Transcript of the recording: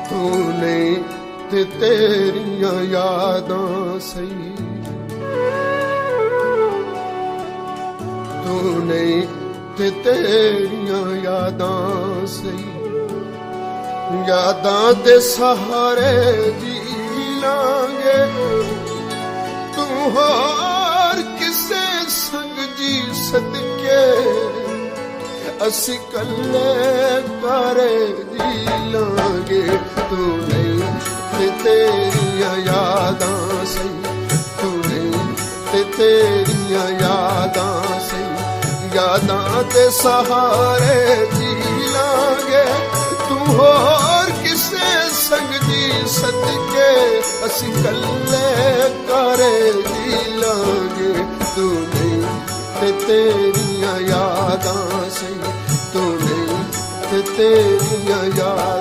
ਤੂੰ ਨਹੀਂ ਤੇ ਤੇਰੀਆਂ ਯਾਦਾਂ ਸਹੀ, ਤੂੰ ਨਹੀਂ ਤੇ ਤੇਰੀਆਂ ਯਾਦਾਂ ਸਹੀ। ਯਾਦਾਂ ਦੇ ਸਹਾਰੇ ਜੀ ਲਾਂਗੇ, ਤੂੰ ਹੋਰ ਕਿਸੇ ਸੰਗ ਜੀ ਸਦਕੇ, ਅਸੀਂ ਕੱਲੇ ਘਰੇ ਜੀ ਲਾਂਗੇ। ਤੂੰ ਨਹੀਂ ਤੇ ਤੇਰੀਆਂ ਯਾਦਾਂ ਸਹੀ, ਤੂੰ ਨਹੀਂ ਤੇ ਤੇਰੀਆਂ ਯਾਦਾਂ ਸਹੀ। ਯਾਦਾਂ ਦੇ ਸਹਾਰੇ ਜੀ ਲਾਂਗੇ, ਤੂੰ ਹੋਰ ਕਿਸੇ ਸੰਗ ਜੀ ਸਦਕੇ, ਅਸੀਂ ਕੱਲੇ ਘਰੇ ਜੀ ਲਾਂਗੇ। ਤੂੰ ਨਹੀਂ ਤੇ ਤੇਰੀਆਂ ਯਾਦਾਂ ਸਹੀ, ਤੂੰ ਨਹੀਂ ਤੇ ਤੇਰੀਆਂ ਯਾਦਾਂ